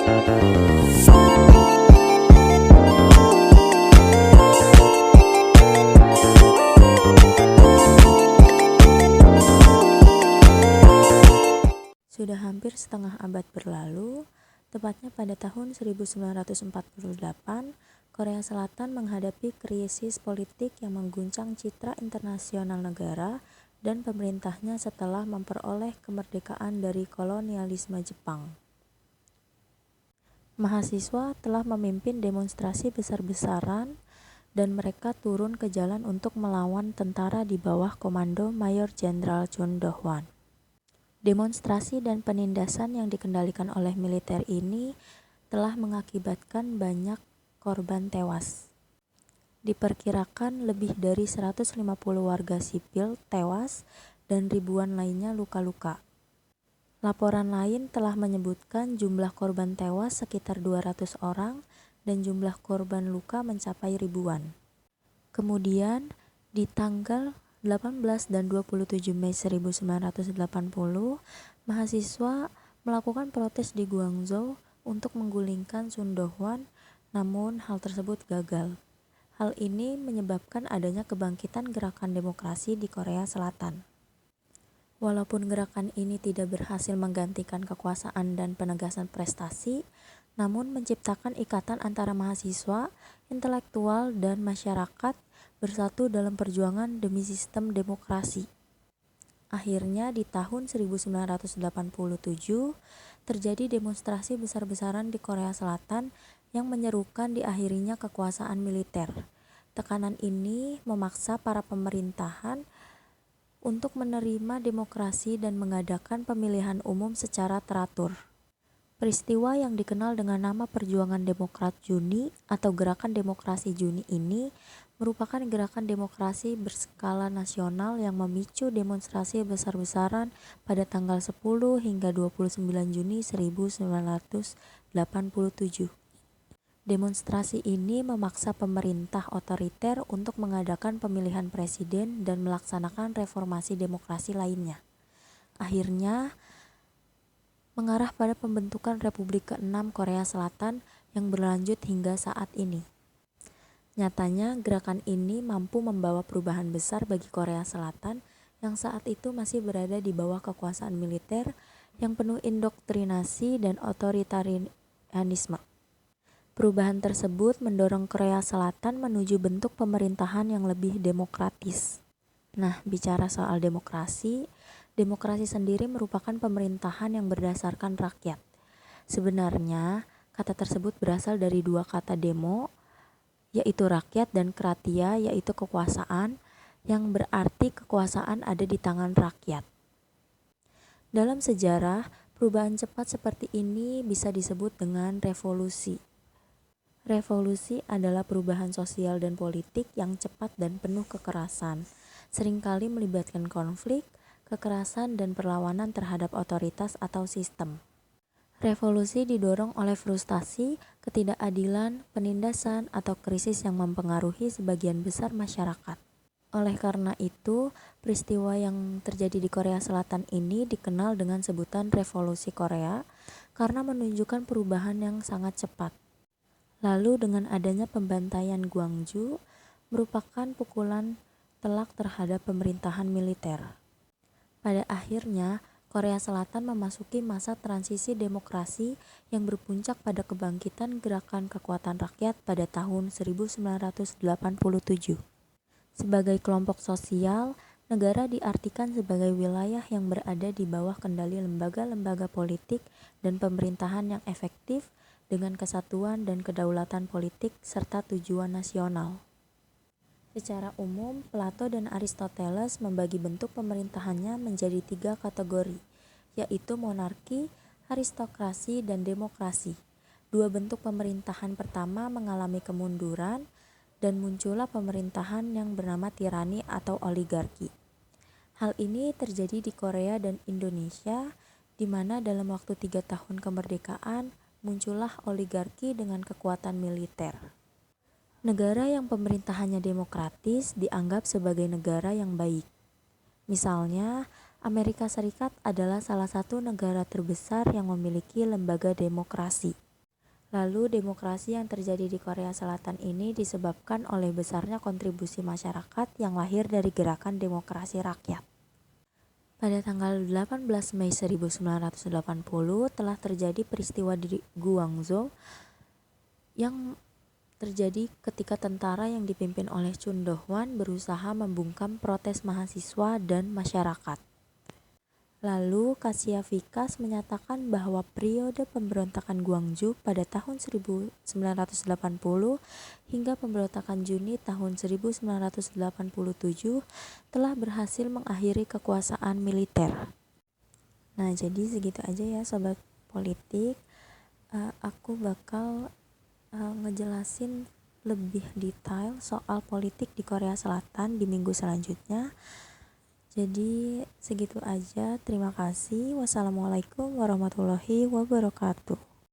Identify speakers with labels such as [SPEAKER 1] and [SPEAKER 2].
[SPEAKER 1] Sudah hampir setengah abad berlalu, tepatnya pada tahun 1948, Korea Selatan menghadapi krisis politik yang mengguncang citra internasional negara dan pemerintahnya setelah memperoleh kemerdekaan dari kolonialisme Jepang. Mahasiswa telah memimpin demonstrasi besar-besaran dan mereka turun ke jalan untuk melawan tentara di bawah komando Mayor Jenderal Chun Do-hwan. Demonstrasi dan penindasan yang dikendalikan oleh militer ini telah mengakibatkan banyak korban tewas. Diperkirakan lebih dari 150 warga sipil tewas dan ribuan lainnya luka-luka. Laporan lain telah menyebutkan jumlah korban tewas sekitar 200 orang dan jumlah korban luka mencapai ribuan. Kemudian, di tanggal 18 dan 27 Mei 1980, mahasiswa melakukan protes di Guangzhou untuk menggulingkan Chun Do-hwan, namun hal tersebut gagal. Hal ini menyebabkan adanya kebangkitan gerakan demokrasi di Korea Selatan. Walaupun gerakan ini tidak berhasil menggantikan kekuasaan dan penegasan prestasi, namun menciptakan ikatan antara mahasiswa, intelektual, dan masyarakat bersatu dalam perjuangan demi sistem demokrasi. Akhirnya di tahun 1987 terjadi demonstrasi besar-besaran di Korea Selatan yang menyerukan diakhirinya kekuasaan militer. Tekanan ini memaksa para pemerintahan untuk menerima demokrasi dan mengadakan pemilihan umum secara teratur. Peristiwa yang dikenal dengan nama Perjuangan Demokrat Juni atau Gerakan Demokrasi Juni ini merupakan gerakan demokrasi berskala nasional yang memicu demonstrasi besar-besaran pada tanggal 10 hingga 29 Juni 1987. Demonstrasi ini memaksa pemerintah otoriter untuk mengadakan pemilihan presiden dan melaksanakan reformasi demokrasi lainnya. Akhirnya, mengarah pada pembentukan Republik ke-6 Korea Selatan yang berlanjut hingga saat ini. Nyatanya, gerakan ini mampu membawa perubahan besar bagi Korea Selatan yang saat itu masih berada di bawah kekuasaan militer yang penuh indoktrinasi dan otoritarianisme. Perubahan tersebut mendorong Korea Selatan menuju bentuk pemerintahan yang lebih demokratis. Nah, bicara soal demokrasi sendiri merupakan pemerintahan yang berdasarkan rakyat. Sebenarnya, kata tersebut berasal dari dua kata demo, yaitu rakyat, dan kratia, yaitu kekuasaan, yang berarti kekuasaan ada di tangan rakyat. Dalam sejarah, perubahan cepat seperti ini bisa disebut dengan revolusi. Revolusi adalah perubahan sosial dan politik yang cepat dan penuh kekerasan, seringkali melibatkan konflik, kekerasan, dan perlawanan terhadap otoritas atau sistem. Revolusi didorong oleh frustasi, ketidakadilan, penindasan, atau krisis yang mempengaruhi sebagian besar masyarakat. Oleh karena itu, peristiwa yang terjadi di Korea Selatan ini dikenal dengan sebutan Revolusi Korea karena menunjukkan perubahan yang sangat cepat. Lalu dengan adanya pembantaian Gwangju merupakan pukulan telak terhadap pemerintahan militer. Pada akhirnya, Korea Selatan memasuki masa transisi demokrasi yang berpuncak pada kebangkitan gerakan kekuatan rakyat pada tahun 1987. Sebagai kelompok sosial, negara diartikan sebagai wilayah yang berada di bawah kendali lembaga-lembaga politik dan pemerintahan yang efektif dengan kesatuan dan kedaulatan politik serta tujuan nasional. Secara umum, Plato dan Aristoteles membagi bentuk pemerintahannya menjadi 3 kategori, yaitu monarki, aristokrasi, dan demokrasi. Dua bentuk pemerintahan pertama mengalami kemunduran dan muncullah pemerintahan yang bernama tirani atau oligarki. Hal ini terjadi di Korea dan Indonesia, di mana dalam waktu 3 tahun kemerdekaan muncullah oligarki dengan kekuatan militer. Negara yang pemerintahannya demokratis dianggap sebagai negara yang baik. Misalnya, Amerika Serikat adalah salah satu negara terbesar yang memiliki lembaga demokrasi. Lalu demokrasi yang terjadi di Korea Selatan ini disebabkan oleh besarnya kontribusi masyarakat yang lahir dari gerakan demokrasi rakyat. Pada tanggal 18 Mei 1980 telah terjadi peristiwa di Guangzhou yang terjadi ketika tentara yang dipimpin oleh Chun Do-hwan berusaha membungkam protes mahasiswa dan masyarakat. Lalu Kasia Vikas menyatakan bahwa periode pemberontakan Gwangju pada tahun 1980 hingga pemberontakan Juni tahun 1987 telah berhasil mengakhiri kekuasaan militer. Nah, jadi segitu aja ya sobat politik. Aku bakal ngejelasin lebih detail soal politik di Korea Selatan di minggu selanjutnya. Jadi segitu aja, terima kasih. Wassalamualaikum warahmatullahi wabarakatuh.